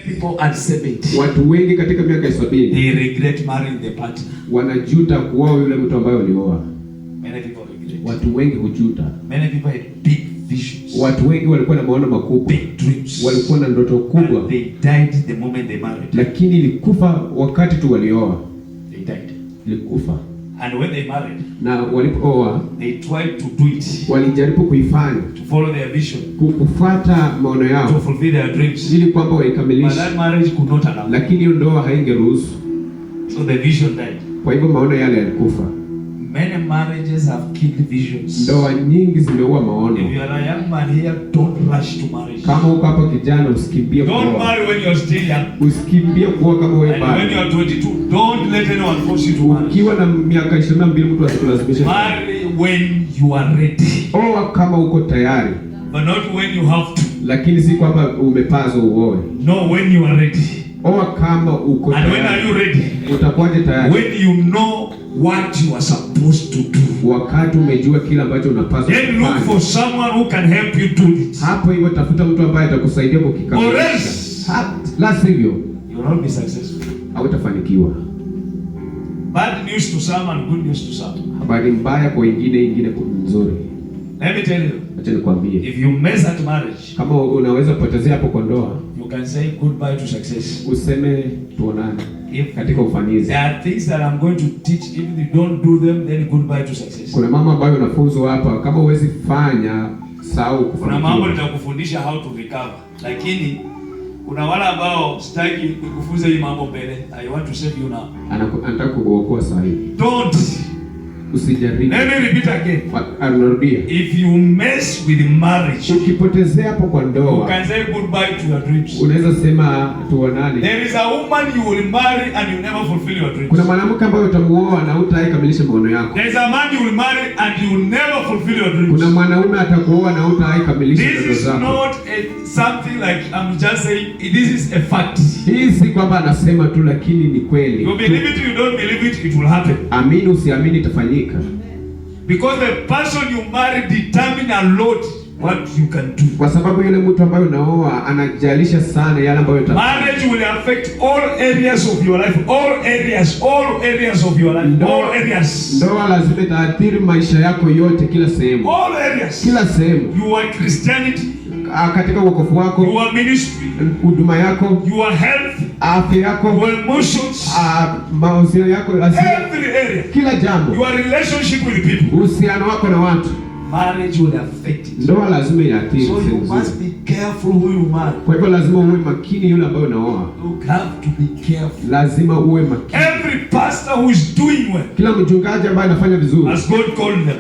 People at 70. Watu wengi katika miaka 70 they regret marrying the partner. Wanajuta kuoa yule mtu ambaye walioa. Many people regret. Watu wengi hujuta. Many people had big visions. Watu wengi walikuwa na maono makubwa. Big dreams. Walikuwa na ndoto kubwa. And they died the moment they married. Lakini ilikufa wakati tu walioa. They died. Ilikufa. And when they married, na walipooa, they tried to do it. Walijaribu kuifanya. To follow their vision. Kufuata maono yao. To fulfill their dreams. Ili kwamba waikamilishe. But that marriage could not allow. Lakini ndoa haingeruhusu. So the vision died. Kwa hivyo maono yale yalikufa. Many marriages have killed visions. Ndoa nyingi zimeua maono. If you are a young man here, don't rush to marriage. Kama uko hapa kijana, usikimbie kuoa. Don't marry when you are still young. Usikimbie kuoa kama wewe bado. And when you are 22, don't let anyone force you to marry. Ukiwa na miaka 22 mtu asikulazimishe. Marry when you are ready. Oa kama uko tayari. But not when you have to. Lakini si kwamba umepaswa uoe. No, when you are ready. Oa kama uko tayari. And when are you ready? Utakuwaje tayari? When you know what you are supposed to do. Wakati umejua kila ambacho unapaswa kufanya. Then look for someone who can help you do it. Hapo hivyo tafuta mtu ambaye atakusaidia kukikamilisha. Or else, la sivyo, you will not be successful. Hautafanikiwa. Bad news to some and good news to some. Habari mbaya kwa wengine, ingine nzuri. Let me tell you. Acha nikwambie. If you mess at marriage, kama unaweza potezea hapo kwa ndoa, you can say goodbye to success. Useme tuonane katika ufanisi. There are things that I'm going to teach. If you don't do them, then goodbye to success. Kuna mambo ambayo unafunzwa hapa, kama huwezi fanya sahau kufanya. Kuna mambo nitakufundisha how to recover. Lakini kuna wale ambao sitaki nikufunze hii mambo mbele. I want to save you now. Anataka kukuokoa sasa hivi. Don't. Usijaribu. Let me repeat again. Anarudia. If you mess with marriage, ukipotezea hapo kwa ndoa, you can say goodbye to your dreams. Unaweza sema tuonane. There is a woman you will marry and you never fulfill your dreams. Kuna mwanamke ambaye utamuoa na hutaikamilisha maono yako. There is a man you will marry and you will never fulfill your dreams. Kuna mwanaume atakuoa na hutaikamilisha ndoto zako. This is not something like I'm just saying. This is a fact. Hii si kwamba anasema tu, lakini ni kweli. You believe it, you don't believe it, it will happen. Amini usiamini, itafanyika. Because the person you marry determine a lot what you can do. Kwa sababu yule mtu ambaye unaoa anajalisha sana yale ambayo utafanya. Marriage will affect all areas of your life, all areas of your life, all areas. Ndoa lazima itaathiri maisha yako yote, kila sehemu. All areas. Kila sehemu. Your Christianity, katika wokovu wako, your ministry, huduma yako, your health, afya yako, your emotions, mahusiano yako, every area, kila jambo, your relationship with people, uhusiano wako na watu. Marriage will affect it. Ndoa lazima iathiri. So you must be careful who you marry. Kwa hivyo lazima uwe makini yule ambaye unaoa. You have to be careful. Lazima uwe makini. Every pastor who is doing well, kila mchungaji ambaye anafanya vizuri, as God called them,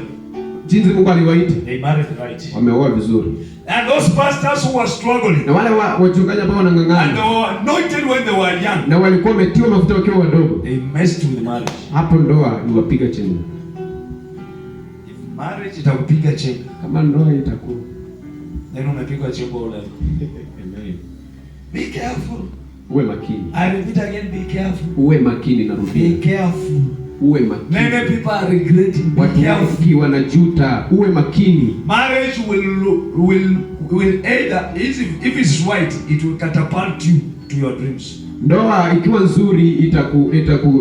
jinsi Mungu aliwaita, they married right. Wameoa vizuri. And those pastors who were struggling, na wale wachungaji ambao wanang'ang'ana, and they were anointed when they were young, na walikuwa wametiwa mafuta wakiwa wadogo, they messed with marriage. Hapo ndoa iwapiga chini. If marriage itakupiga chini, kama ndoa itakuwa, then umepigwa chini kwa ule. Amen. Be careful. Uwe makini. I repeat again, be careful. Uwe makini, narudia. Be careful. Uwe makini. Many people are regretting. Be careful. Wanajuta. Uwe makini. Marriage will either, if it's right, it will catapult you to your dreams. Ndoa ikiwa nzuri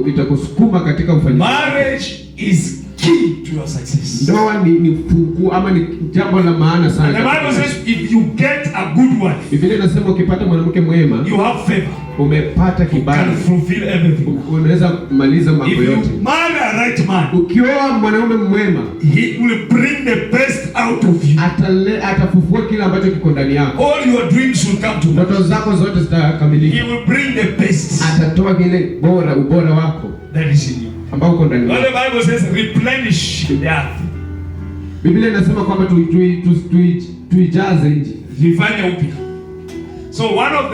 itakusukuma katika ufanisi. Marriage is key to your success. Ndoa ni funguo ama ni jambo la maana sana. And the Bible says if you get a good wife, Biblia inasema ukipata mwanamke mwema, you have favor. Umepata kibali. You can fulfill everything. Unaweza kumaliza mambo yote. If you marry a right man, ukioa mwanaume mwema, he will bring the best out of you. Atafufua kila ambacho kiko ndani yako. All your dreams will come to pass. Ndoto zako zote zitakamilika. He will bring the best. Atatoa kile ubora wako that is in you, ambao uko ndani yako. The Bible says replenish the earth. Biblia inasema kwamba tuijaze nchi, ifanye upya. So one of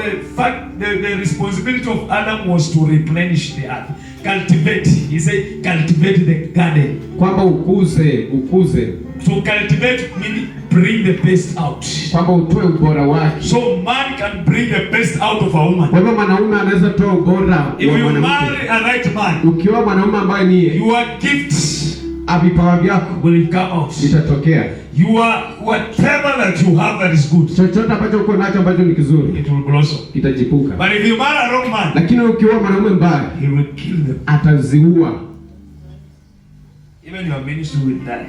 the responsibility of Adam was to replenish the earth. Cultivate. He said cultivate the garden. Kwamba ukuze. So cultivate meaning bring the best out. Kwamba utoe ubora wake. So man can bring the best out of a woman. Kwa hivyo mwanaume anaweza toa ubora wa mwanamke. If you marry a right man, ukioa mwanaume ambaye ni your gifts, vipawa vyako will come out. Itatokea. whatever that you have that is good, chochote ambacho uko nacho ambacho ni kizuri, it will blossom. kitajipuka. But if you marry a wrong man, Lakini ukiwa mwanaume mbaya, he will kill them. ataziua. Even your ministry will die.